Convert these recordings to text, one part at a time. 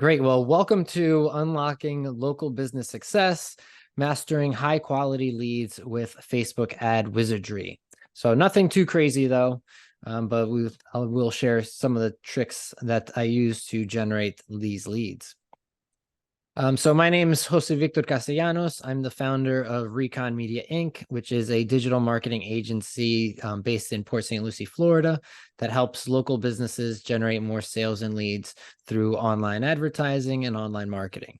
Great. Well, welcome to Unlocking Local Business Success, Mastering High Quality Leads with Facebook Ad Wizardry. So nothing too crazy though, but we'll share some of the tricks that I use to generate these leads. So my name is Jose Victor Castellanos. I'm the founder of Recon Media Inc., which is a digital marketing agency based in Port St. Lucie, Florida, that helps local businesses generate more sales and leads through online advertising and online marketing.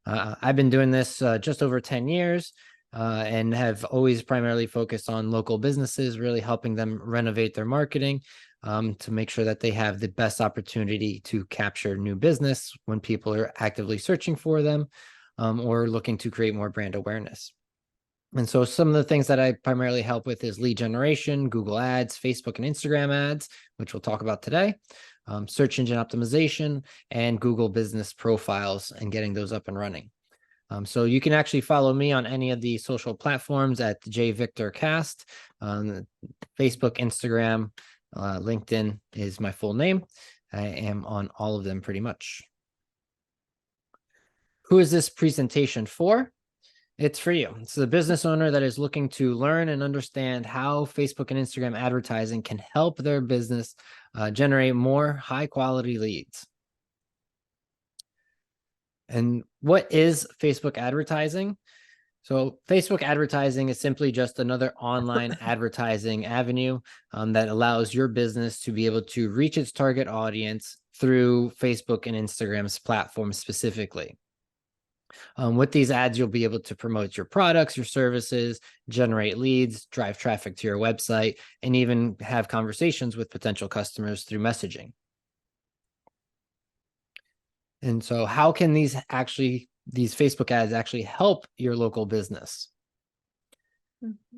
I've been doing this just over 10 years and have always primarily focused on local businesses, really helping them renovate their marketing to make sure that they have the best opportunity to capture new business when people are actively searching for them or looking to create more brand awareness. And so some of the things that I primarily help with is lead generation, Google Ads, Facebook and Instagram ads, which we'll talk about today, search engine optimization, and Google business profiles and getting those up and running. So you can actually follow me on any of the social platforms at JVictorCast, Facebook, Instagram, LinkedIn is my full name. I am on all of them pretty much. Who is this presentation for? It's for you. It's the business owner that is looking to learn and understand how Facebook and Instagram advertising can help their business generate more high quality leads. And what is Facebook advertising? So Facebook advertising is simply just another online advertising avenue that allows your business to be able to reach its target audience through Facebook and Instagram's platform specifically. With these ads, you'll be able to promote your products, your services, generate leads, drive traffic to your website, and even have conversations with potential customers through messaging. And so how can these Facebook ads actually help your local business?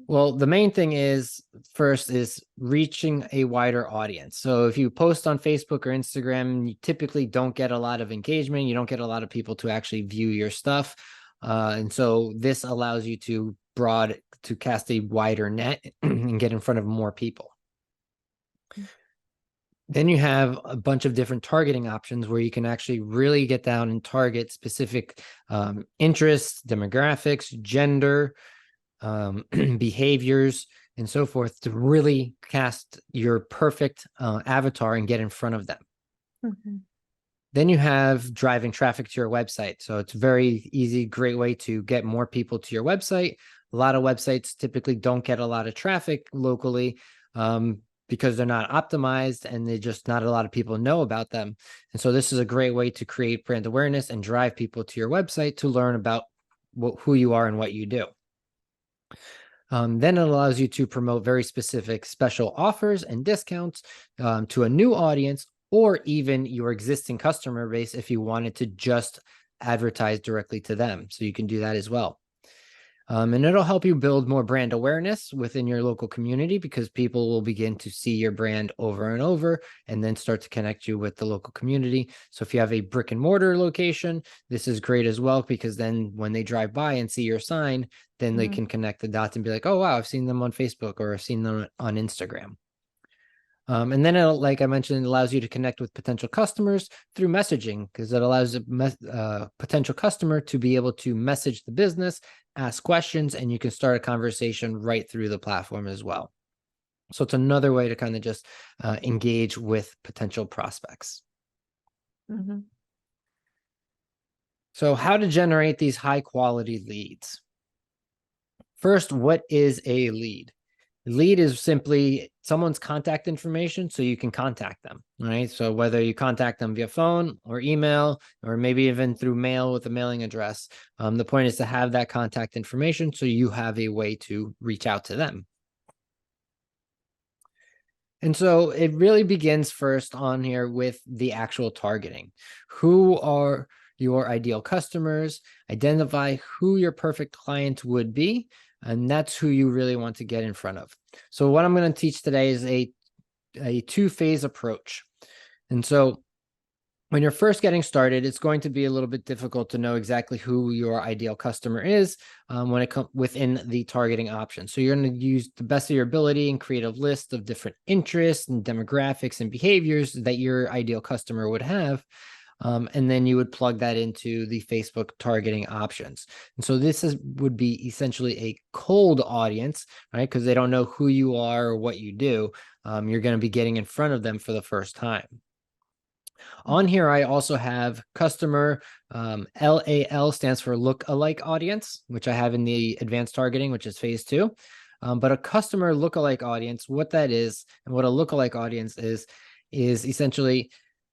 Well, the main thing is first is reaching a wider audience. So if you post on Facebook or Instagram, you typically don't get a lot of engagement. You don't get a lot of people to actually view your stuff. And so this allows you to cast a wider net and get in front of more people. Then you have a bunch of different targeting options where you can actually really get down and target specific interests, demographics, gender, behaviors, and so forth to really cast your perfect avatar and get in front of them. Then you have driving traffic to your website. So it's very easy, great way to get more people to your website. A lot of websites typically don't get a lot of traffic locally because they're not optimized and they just not a lot of people know about them. And so this is a great way to create brand awareness and drive people to your website to learn about who you are and what you do. Then it allows you to promote very specific special offers and discounts to a new audience or even your existing customer base if you wanted to just advertise directly to them. So you can do that as well. And it'll help you build more brand awareness within your local community because people will begin to see your brand over and over and then start to connect you with the local community. So if you have a brick and mortar location, this is great as well, because then when they drive by and see your sign, then they can connect the dots and be like, oh, wow, I've seen them on Facebook or I've seen them on Instagram. And then it'll, like I mentioned, it allows you to connect with potential customers through messaging because it allows a potential customer to be able to message the business, ask questions, and you can start a conversation right through the platform as well. So it's another way to kind of just engage with potential prospects. So how to generate these high quality leads? First, what is a lead? Lead is simply someone's contact information so you can contact them, right? So whether you contact them via phone or email, or maybe even through mail with a mailing address, the point is to have that contact information so you have a way to reach out to them. And so it really begins first on here with the actual targeting. Who are your ideal customers? Identify who your perfect client would be. And that's who you really want to get in front of. So what I'm going to teach today is a two-phase approach. And so when you're first getting started, it's going to be a little bit difficult to know exactly who your ideal customer is when it comes within the targeting option. So you're going to use the best of your ability and create a list of different interests and demographics and behaviors that your ideal customer would have. And then you would plug that into the Facebook targeting options. And so this would be essentially a cold audience, right? Because they don't know who you are or what you do. You're going to be getting in front of them for the first time. On here, I also have customer, LAL stands for look-alike audience, which I have in the advanced targeting, which is phase 2. But a customer look-alike audience, what that is and what a look-alike audience is essentially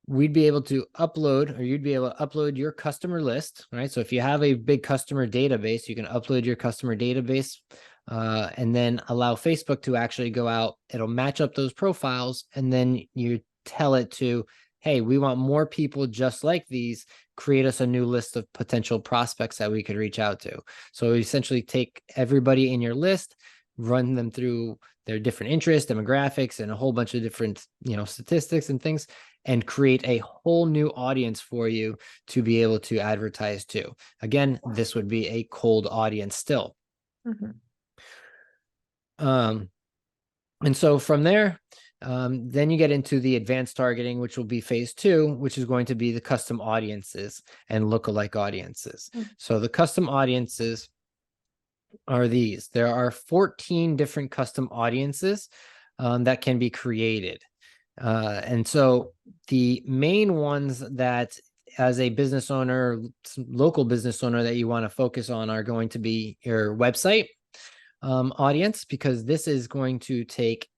we'd be able to upload, or you'd be able to upload your customer list, right? So if you have a big customer database, you can upload your customer database and then allow Facebook to actually go out. It'll match up those profiles, and then you tell it to, hey, we want more people just like these. Create us a new list of potential prospects that we could reach out to. So essentially take everybody in your list, run them through their different interests, demographics, and a whole bunch of different, statistics and things, and create a whole new audience for you to be able to advertise to. Again, this would be a cold audience still. And so from there, then you get into the advanced targeting, which will be phase 2, which is going to be the custom audiences and lookalike audiences. So the custom audiences are these. There are 14 different custom audiences that can be created. And so the main ones that, as a business owner, local business owner, that you want to focus on are going to be your website audience, because this is going to take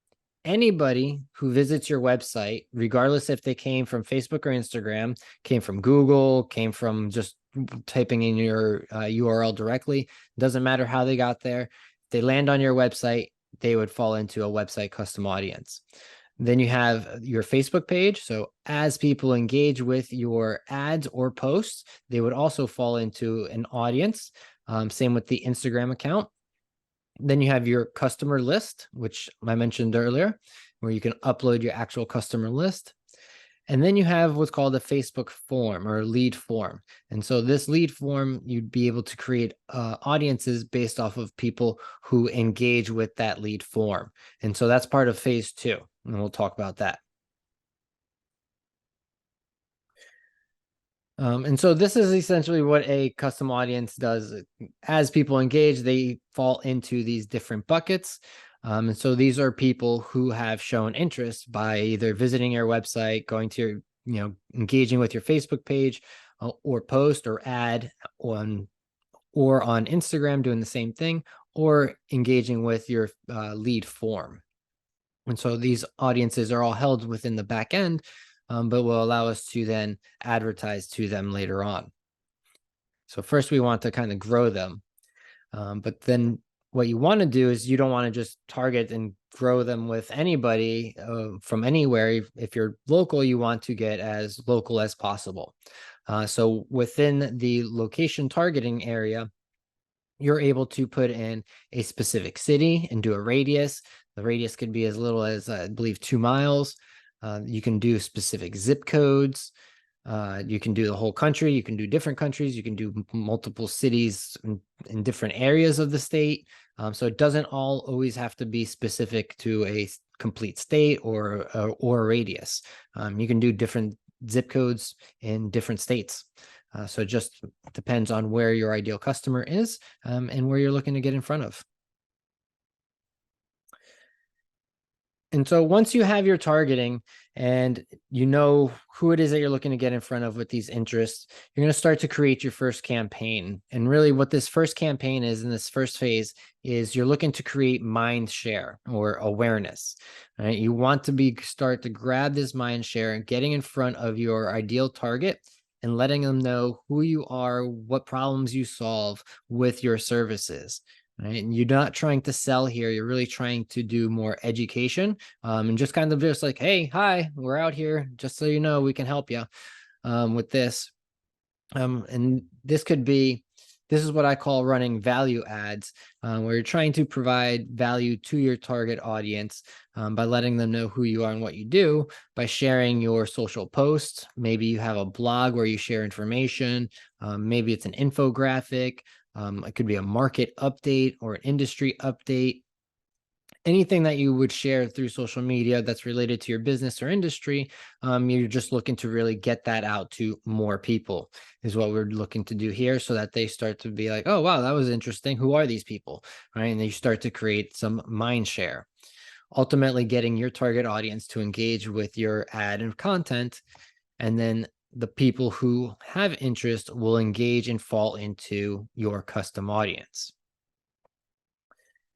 anybody who visits your website, regardless if they came from Facebook or Instagram, came from Google, came from just typing in your URL directly. Doesn't matter how they got there. If they land on your website, they would fall into a website custom audience. Then you have your Facebook page. So as people engage with your ads or posts, they would also fall into an audience. Same with the Instagram account. Then you have your customer list, which I mentioned earlier, where you can upload your actual customer list. And then you have what's called a Facebook form or lead form. And so this lead form, you'd be able to create audiences based off of people who engage with that lead form. And so that's part of phase 2. And we'll talk about that. And so this is essentially what a custom audience does. As people engage, they fall into these different buckets. And so these are people who have shown interest by either visiting your website, going to your, engaging with your Facebook page or post or ad on Instagram, doing the same thing, or engaging with your lead form. And so these audiences are all held within the back end, but will allow us to then advertise to them later on. So first we want to kind of grow them. But then what you want to do is you don't want to just target and grow them with anybody from anywhere. If you're local, you want to get as local as possible. So within the location targeting area, you're able to put in a specific city and do a radius. The radius could be as little as, I believe, 2 miles. You can do specific zip codes. You can do the whole country. You can do different countries. You can do multiple cities in different areas of the state. So it doesn't all always have to be specific to a complete state or a radius. You can do different zip codes in different states. So it just depends on where your ideal customer is and where you're looking to get in front of. And so once you have your targeting and you know who it is that you're looking to get in front of with these interests, you're going to start to create your first campaign. And really what this first campaign is in this first phase is you're looking to create mind share or awareness. Right? You want to start to grab this mind share and getting in front of your ideal target and letting them know who you are, what problems you solve with your services. Right? And you're not trying to sell here. You're really trying to do more education and just kind of just like, hey, hi, we're out here. Just so you know, we can help you with this. And this is what I call running value ads, where you're trying to provide value to your target audience by letting them know who you are and what you do, by sharing your social posts. Maybe you have a blog where you share information. Maybe it's an infographic. It could be a market update or an industry update. anything that you would share through social media that's related to your business or industry, you're just looking to really get that out to more people is what we're looking to do here, so that they start to be like, oh, wow, that was interesting. Who are these people? Right. And then you start to create some mind share, ultimately getting your target audience to engage with your ad and content. And then the people who have interest will engage and fall into your custom audience.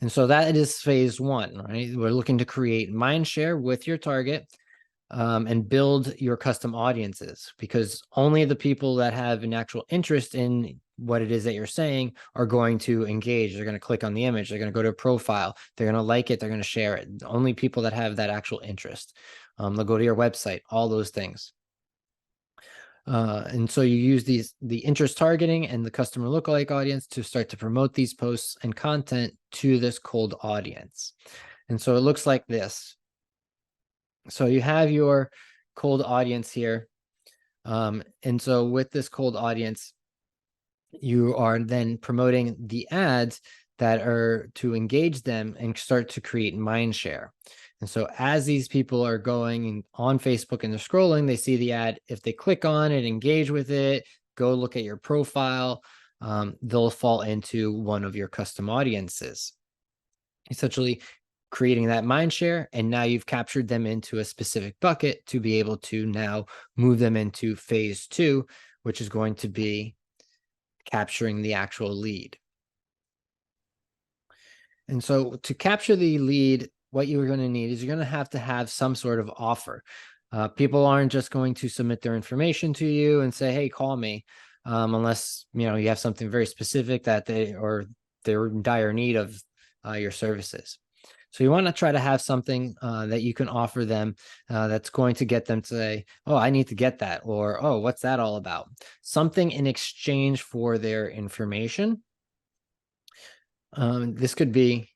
And so that is phase one, right? We're looking to create mind share with your target, and build your custom audiences, because only the people that have an actual interest in what it is that you're saying are going to engage. They're going to click on the image. They're going to go to a profile. They're going to like it. They're going to share it. Only people that have that actual interest. They'll go to your website, all those things. And so you use the interest targeting and the customer lookalike audience to start to promote these posts and content to this cold audience. And so it looks like this. So you have your cold audience here. And so with this cold audience, you are then promoting the ads that are to engage them and start to create mind share. And so as these people are going on Facebook and they're scrolling, they see the ad. If they click on it, engage with it, go look at your profile, they'll fall into one of your custom audiences, essentially creating that mind share. And now you've captured them into a specific bucket to be able to now move them into phase two, which is going to be capturing the actual lead. And so to capture the lead, what you're going to need is you're going to have some sort of offer. People aren't just going to submit their information to you and say, hey, call me, unless you have something very specific that they're in dire need of your services. So you want to try to have something that you can offer them that's going to get them to say, oh, I need to get that, or, oh, what's that all about? Something in exchange for their information. This could be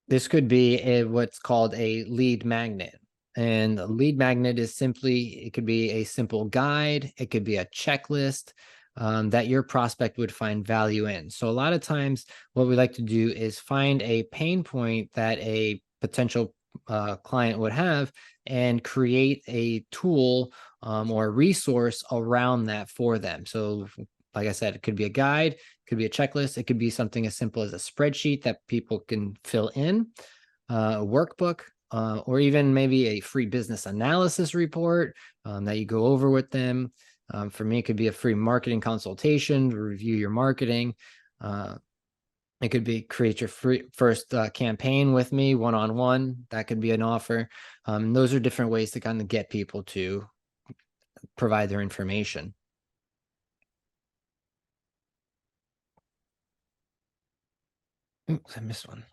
what's called a lead magnet. And a lead magnet is it could be a simple guide. It could be a checklist that your prospect would find value in. So a lot of times what we like to do is find a pain point that a potential client would have and create a tool or a resource around that for them. So like I said, it could be a guide, it could be a checklist, it could be something as simple as a spreadsheet that people can fill in, a workbook, or even maybe a free business analysis report that you go over with them. For me, it could be a free marketing consultation to review your marketing. It could be create your first campaign with me one-on-one. That could be an offer. Those are different ways to kind of get people to provide their information. Oops, I missed one.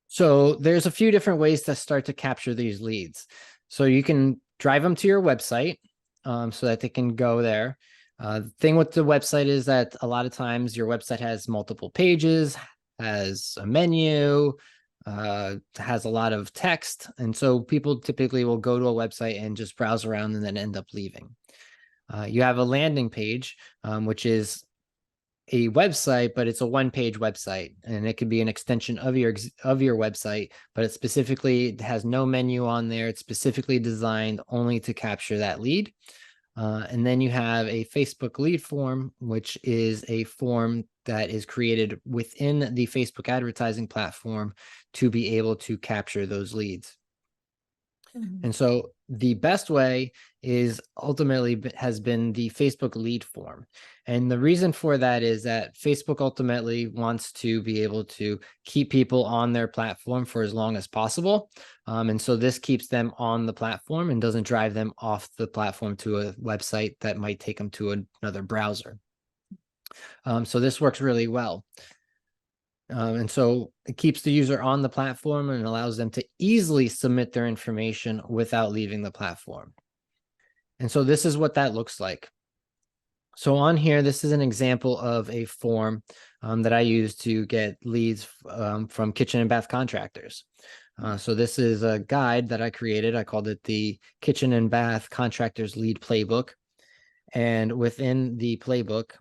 So there's a few different ways to start to capture these leads. So you can drive them to your website so that they can go there. The thing with the website is that a lot of times your website has multiple pages, has a menu, has a lot of text. And so people typically will go to a website and just browse around and then end up leaving. You have a landing page, which is a website, but it's a one-page website, and it could be an extension of your website, but it specifically has no menu on there. It's specifically designed only to capture that lead. And then you have a Facebook lead form, which is a form that is created within the Facebook advertising platform to be able to capture those leads. And so the best way is ultimately has been the Facebook lead form. And the reason for that is that Facebook ultimately wants to be able to keep people on their platform for as long as possible. And so this keeps them on the platform and doesn't drive them off the platform to a website that might take them to another browser. So this works really well. And so it keeps the user on the platform and allows them to easily submit their information without leaving the platform. And so this is what that looks like. So on here, this is an example of a form that I use to get leads from kitchen and bath contractors. So this is a guide that I created. I called it the Kitchen and Bath Contractors Lead Playbook. And within the playbook,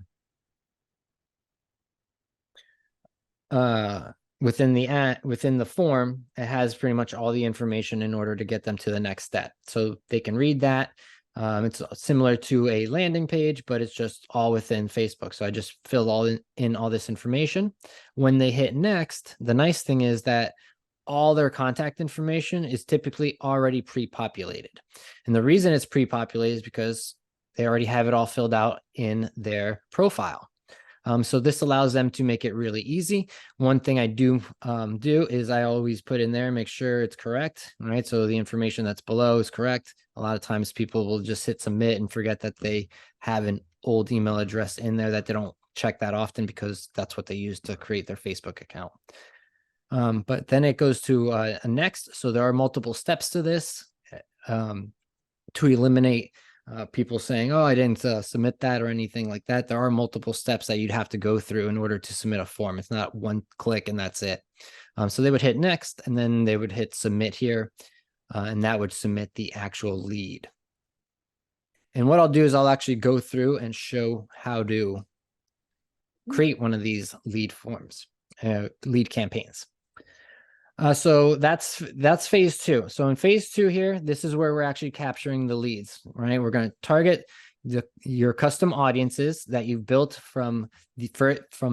within the form, it has pretty much all the information in order to get them to the next step. So they can read that. It's similar to a landing page, but it's just all within Facebook. So I just filled in all this information. When they hit next, the nice thing is that all their contact information is typically already pre-populated. And the reason it's pre-populated is because they already have it all filled out in their profile. So this allows them to make it really easy. One thing I do is I always put in there, make sure it's correct, right? So the information that's below is correct. A lot of times people will just hit submit and forget that they have an old email address in there that they don't check that often because that's what they use to create their Facebook account. But then it goes to a next. So there are multiple steps to this to eliminate people saying, oh, I didn't submit that or anything like that. There are multiple steps that you'd have to go through in order to submit a form. It's not one click and that's it. So they would hit next and then they would hit submit here and that would submit the actual lead. And what I'll do is I'll actually go through and show how to create one of these lead forms, lead campaigns. So that's phase 2. So in phase 2 here, this is where we're actually capturing the leads, right? We're going to target your custom audiences that you've built from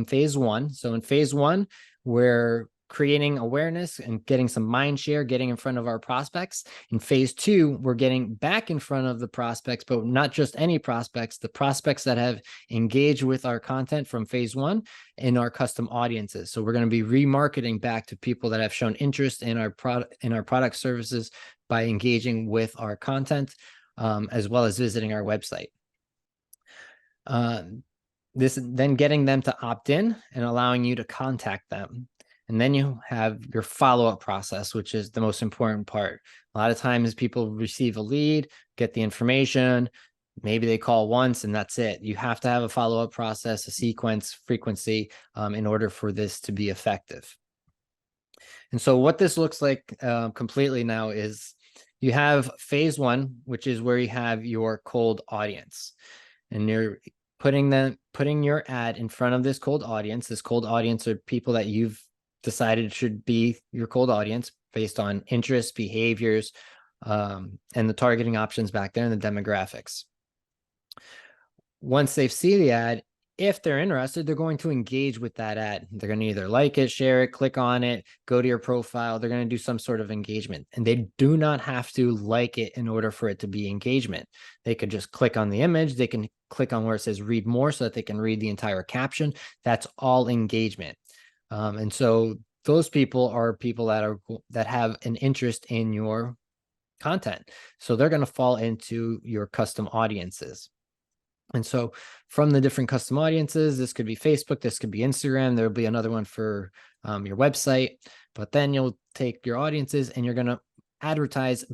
phase 1. So in phase 1, we're creating awareness and getting some mind share, getting in front of our prospects. In phase 2, we're getting back in front of the prospects, but not just any prospects, the prospects that have engaged with our content from phase 1 in our custom audiences. So we're going to be remarketing back to people that have shown interest in our product services by engaging with our content, as well as visiting our website. This then getting them to opt in and allowing you to contact them. And then you have your follow-up process, which is the most important part. A lot of times people receive a lead, get the information, maybe they call once and that's it. You have to have a follow-up process, a sequence, frequency, in order for this to be effective. And so what this looks like completely now is you have phase 1, which is where you have your cold audience. And you're putting your ad in front of this cold audience. This cold audience are people that you've decided should be your cold audience based on interests, behaviors, and the targeting options back there and the demographics. Once they see the ad, if they're interested, they're going to engage with that ad. They're going to either like it, share it, click on it, go to your profile. They're going to do some sort of engagement. And they do not have to like it in order for it to be engagement. They could just click on the image. They can click on where it says read more so that they can read the entire caption. That's all engagement. And so those people are people that have an interest in your content. So they're going to fall into your custom audiences. And so from the different custom audiences, this could be Facebook, this could be Instagram, there'll be another one for your website, but then you'll take your audiences and you're going to advertise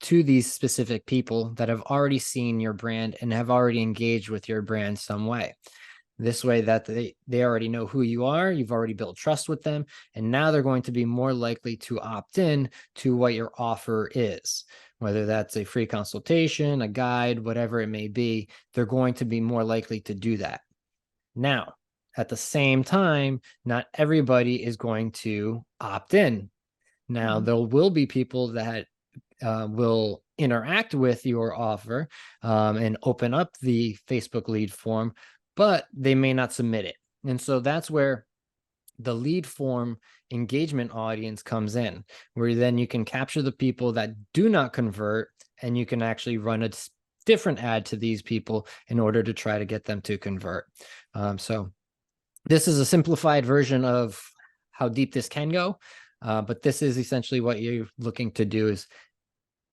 to these specific people that have already seen your brand and have already engaged with your brand some way. This way that they already know who you are, you've already built trust with them, and now they're going to be more likely to opt in to what your offer is. Whether that's a free consultation, a guide, whatever it may be, they're going to be more likely to do that. Now, at the same time, not everybody is going to opt in. Now, there will be people that will interact with your offer and open up the Facebook lead form, but they may not submit it. And so that's where the lead form engagement audience comes in, where then you can capture the people that do not convert and you can actually run a different ad to these people in order to try to get them to convert. So this is a simplified version of how deep this can go, but this is essentially what you're looking to do is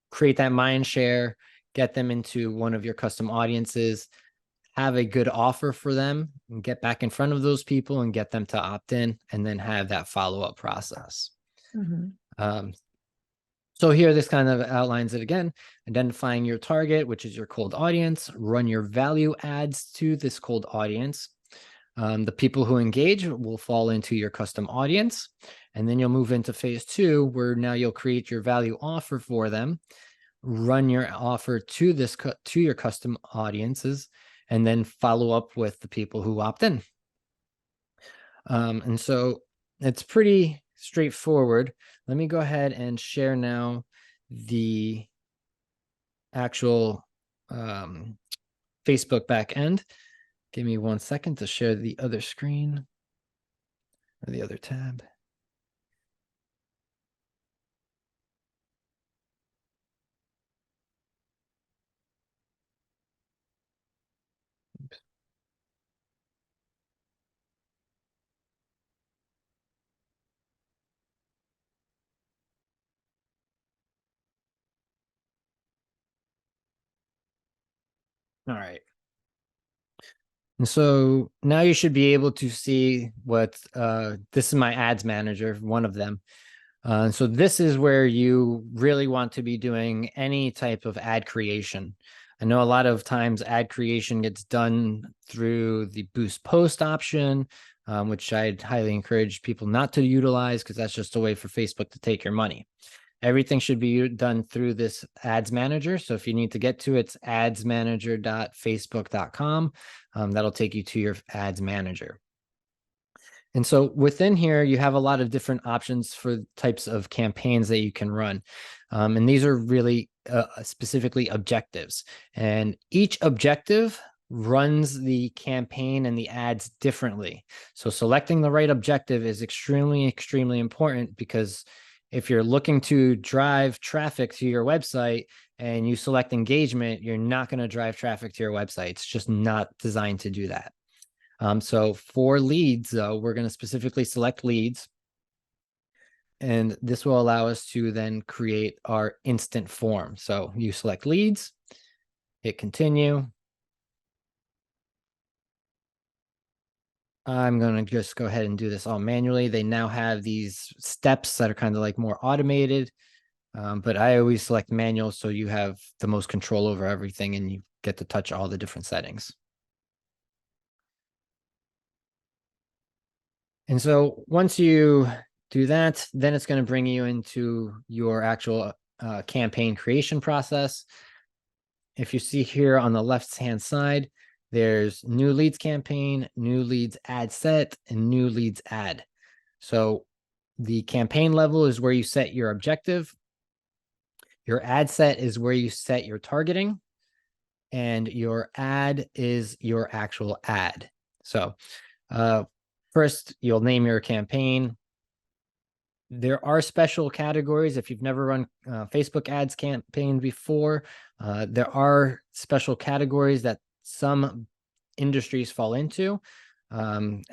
create that mind share, get them into one of your custom audiences, have a good offer for them and get back in front of those people and get them to opt in and then have that follow-up process. So here, this kind of outlines it again, identifying your target, which is your cold audience, run your value ads to this cold audience. The people who engage will fall into your custom audience. And then you'll move into phase 2, where now you'll create your value offer for them, run your offer to your custom audiences, and then follow up with the people who opt in. And so it's pretty straightforward. Let me go ahead and share now the actual Facebook backend. Give me 1 second to share the other screen or the other tab. Oops. All right. And so now you should be able to see what this is my ads manager, one of them. So this is where you really want to be doing any type of ad creation. I know a lot of times ad creation gets done through the boost post option, which I'd highly encourage people not to utilize because that's just a way for Facebook to take your money. Everything should be done through this ads manager. So if you need to get to it, it's adsmanager.facebook.com. That'll take you to your ads manager. And so within here, you have a lot of different options for types of campaigns that you can run. And these are really specifically objectives. And each objective runs the campaign and the ads differently. So selecting the right objective is extremely, extremely important because if you're looking to drive traffic to your website and you select engagement, you're not going to drive traffic to your website. It's just not designed to do that. So for leads, we're going to specifically select leads. And this will allow us to then create our instant form. So you select leads, hit continue. I'm going to just go ahead and do this all manually. They now have these steps that are kind of like more automated, but I always select manual so you have the most control over everything and you get to touch all the different settings. And so once you do that, then it's going to bring you into your actual campaign creation process. If you see here on the left-hand side, there's new leads campaign, new leads ad set, and new leads ad. So the campaign level is where you set your objective. Your ad set is where you set your targeting. And your ad is your actual ad. So first, you'll name your campaign. There are special categories. If you've never run Facebook ads campaign before, there are special categories that some industries fall into.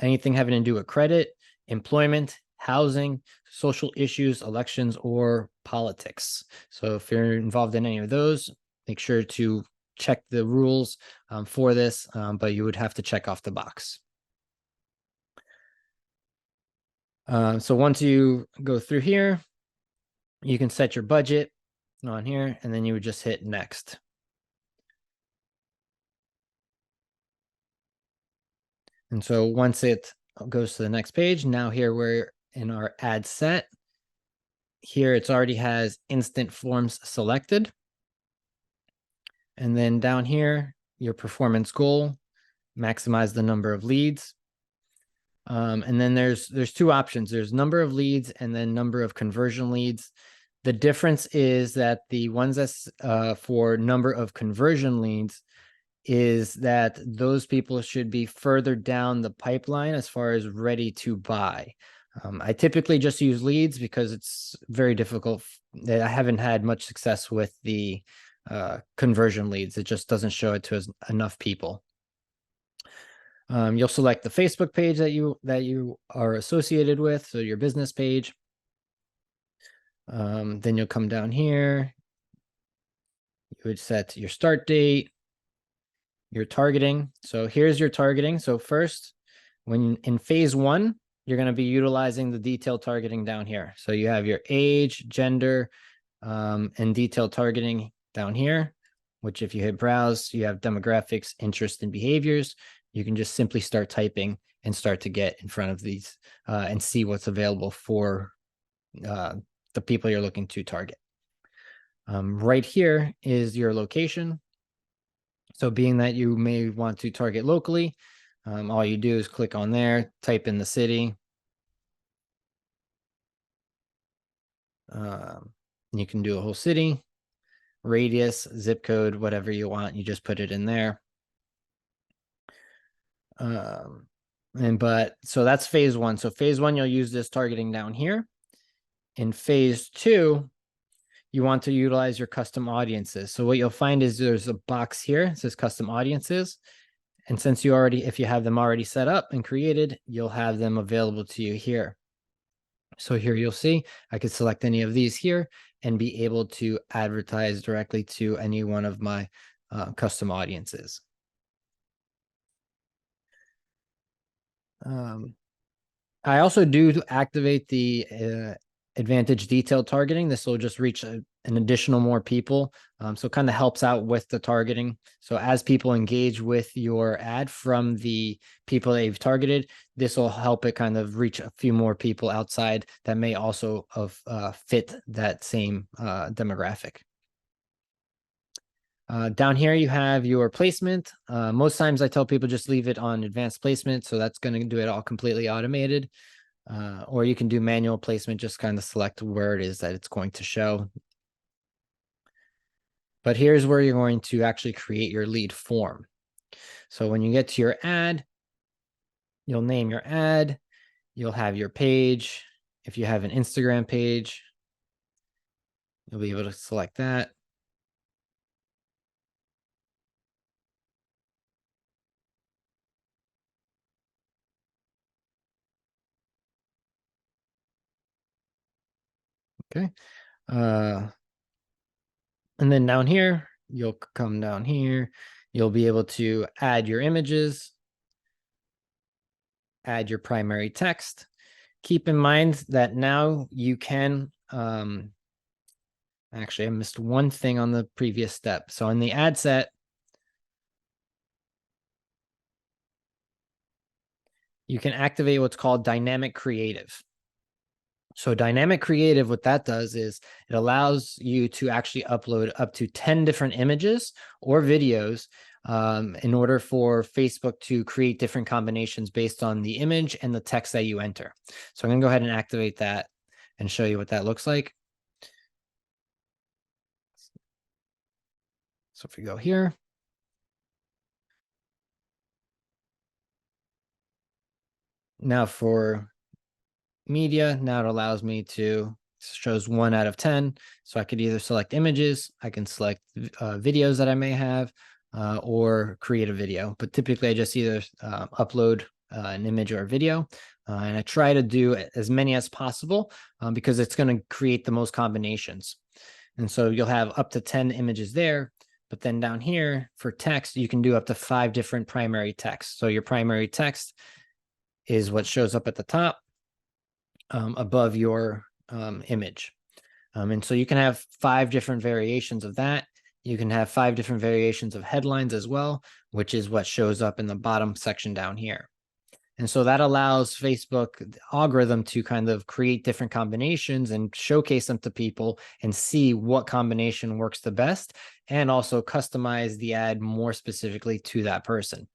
Anything having to do with credit, employment, housing, social issues, elections, or politics. So if you're involved in any of those, make sure to check the rules for this, but you would have to check off the box. So once you go through here, you can set your budget on here, and then you would just hit next. And so once it goes to the next page, now here we're in our ad set. Here it's already has instant forms selected. And then down here, your performance goal, maximize the number of leads. And then there's two options. There's number of leads and then number of conversion leads. The difference is that the ones that's for number of conversion leads is that those people should be further down the pipeline as far as ready to buy. I typically just use leads because it's very difficult. I haven't had much success with the conversion leads. It just doesn't show it to enough people. You'll select the Facebook page that you are associated with, so your business page. Then you'll come down here. You would set your start date, your targeting. So here's your targeting. So first, when in phase 1, you're going to be utilizing the detailed targeting down here. So you have your age, gender, and detailed targeting down here, which if you hit browse, you have demographics, interests, and behaviors. You can just simply start typing and start to get in front of these and see what's available for the people you're looking to target. Right here is your location. So being that you may want to target locally, all you do is click on there, type in the city. You can do a whole city, radius, zip code, whatever you want. You just put it in there. So that's phase one. So phase one, you'll use this targeting down here. In phase two, you want to utilize your custom audiences. So what you'll find is there's a box here. It says custom audiences. And since if you have them already set up and created, you'll have them available to you here. So here you'll see, I could select any of these here and be able to advertise directly to any one of my custom audiences. I also do activate the advantage detailed targeting. This will just reach an additional more people. So it kind of helps out with the targeting. So as people engage with your ad from the people that you've targeted, this will help it kind of reach a few more people outside that may also fit that same demographic. Down here, you have your placement. Most times I tell people just leave it on advanced placement. So that's going to do it all completely automated. Or you can do manual placement, just kind of select where it is that it's going to show. But here's where you're going to actually create your lead form. So when you get to your ad, you'll name your ad. You'll have your page. If you have an Instagram page, you'll be able to select that. Okay. And then down here, you'll come down here. You'll be able to add your images, add your primary text. Keep in mind that now you can, actually, I missed one thing on the previous step. So in the ad set, you can activate what's called dynamic creative. So dynamic creative, what that does is it allows you to actually upload up to 10 different images or videos in order for Facebook to create different combinations based on the image and the text that you enter. So I'm going to go ahead and activate that and show you what that looks like. So if we go here, now for media, now it allows me to shows 1 out of 10. So I could either select images, I can select videos that I may have, or create a video. But typically I just either upload an image or a video. And I try to do as many as possible because it's going to create the most combinations. And so you'll have up to 10 images there. But then down here for text, you can do up to 5 different primary texts. So your primary text is what shows up at the top above your image. And so you can have 5 different variations of that. You can have 5 different variations of headlines as well, which is what shows up in the bottom section down here. And so that allows Facebook algorithm to kind of create different combinations and showcase them to people and see what combination works the best, and also customize the ad more specifically to that person.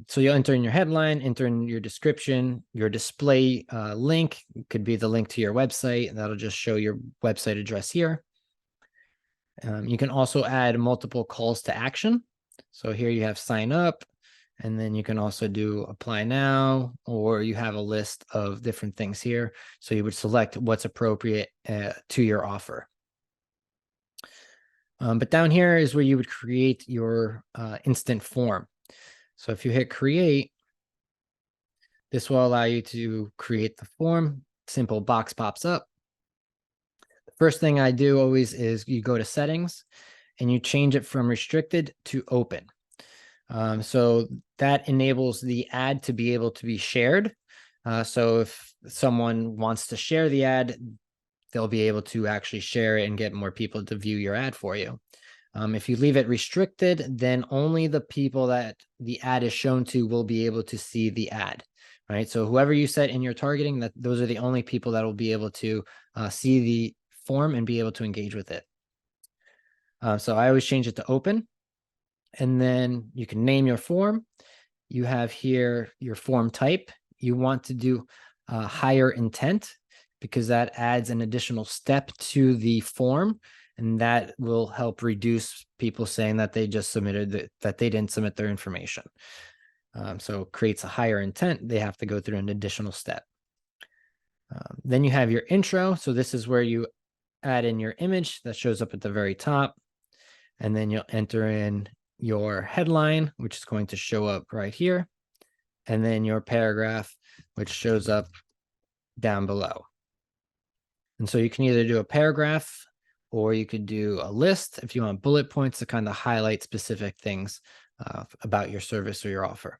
So you'll enter in your headline, enter in your description, your display link could be the link to your website, and that'll just show your website address here. You can also add multiple calls to action. So here you have sign up, and then you can also do apply now, or you have a list of different things here. So you would select what's appropriate to your offer. But down here is where you would create your instant form. So if you hit create, this will allow you to create the form. Simple box pops up. The first thing I do always is you go to settings and you change it from restricted to open. So that enables the ad to be able to be shared. So if someone wants to share the ad, they'll be able to actually share it and get more people to view your ad for you. If you leave it restricted, then only the people that the ad is shown to will be able to see the ad, right? So whoever you set in your targeting, those are the only people that will be able to see the form and be able to engage with it. So I always change it to open, and then you can name your form. You have here your form type. You want to do higher intent, because that adds an additional step to the form, and that will help reduce people saying that they just submitted that they didn't submit their information. So it creates a higher intent. They have to go through an additional step. Then you have your intro. So this is where you add in your image that shows up at the very top. And then you'll enter in your headline, which is going to show up right here. And then your paragraph, which shows up down below. And so you can either do a paragraph, or you could do a list if you want bullet points to kind of highlight specific things about your service or your offer.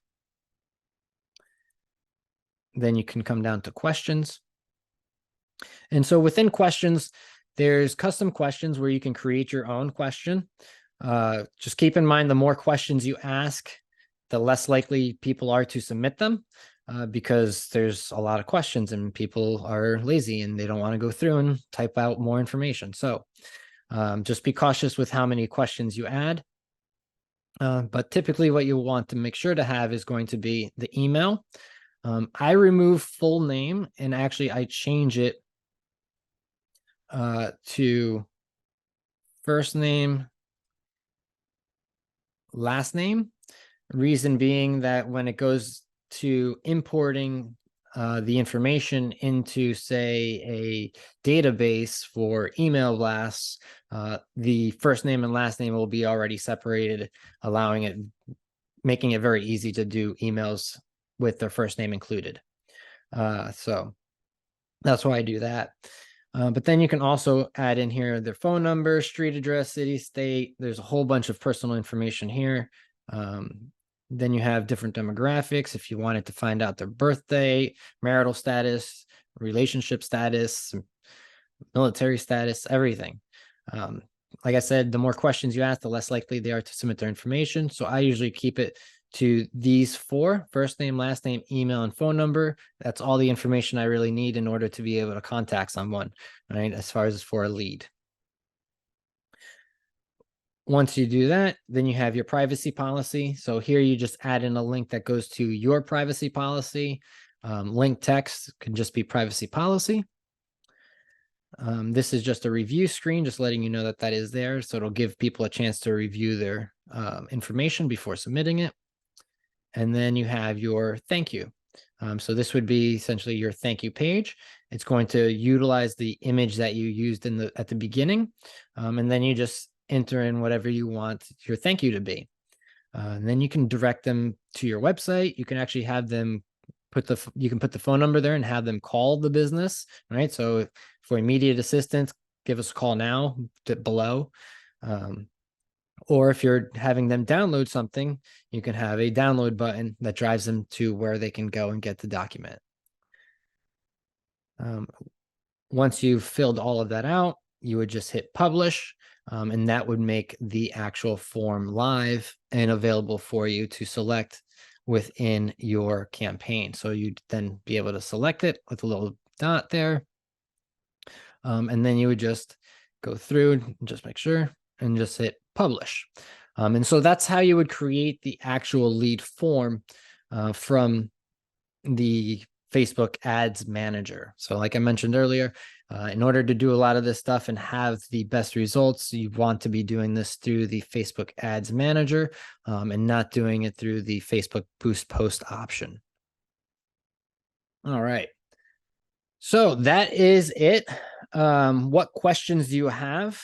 Then you can come down to questions. And so within questions, there's custom questions where you can create your own question. Just keep in mind, the more questions you ask, the less likely people are to submit them, because there's a lot of questions and people are lazy and they don't want to go through and type out more information. So just be cautious with how many questions you add. But typically what you want to make sure to have is going to be the email. I remove full name, and actually I change it to first name, last name. Reason being that when it goes to importing the information into, say, a database for email blasts, the first name and last name will be already separated, making it very easy to do emails with their first name included. So that's why I do that. But then you can also add in here their phone number, street address, city, state. There's a whole bunch of personal information here. Then you have different demographics if you wanted to find out their birthday, marital status, relationship status, military status, everything. Like I said, the more questions you ask, the less likely they are to submit their information. So I usually keep it to these four: first name, last name, email, and phone number. That's all the information I really need in order to be able to contact someone, right? As far as for a lead. Once you do that, then you have your privacy policy. So here you just add in a link that goes to your privacy policy. Link text can just be privacy policy. This is just a review screen, just letting you know that that is there. So it'll give people a chance to review their information before submitting it. And then you have your thank you. So this would be essentially your thank you page. It's going to utilize the image that you used at the beginning. And then you just enter in whatever you want your thank you to be. And then you can direct them to your website. You can actually have them you can put the phone number there and have them call the business, right? So for immediate assistance, give us a call now below. Or if you're having them download something, you can have a download button that drives them to where they can go and get the document. Once you've filled all of that out, you would just hit publish, and that would make the actual form live and available for you to select within your campaign. So you'd then be able to select it with a little dot there. And then you would just go through and just make sure and just hit publish. And so that's how you would create the actual lead form from the Facebook Ads Manager. So like I mentioned earlier, in order to do a lot of this stuff and have the best results, you want to be doing this through the Facebook Ads Manager and not doing it through the Facebook Boost Post option. All right. So that is it. What questions do you have?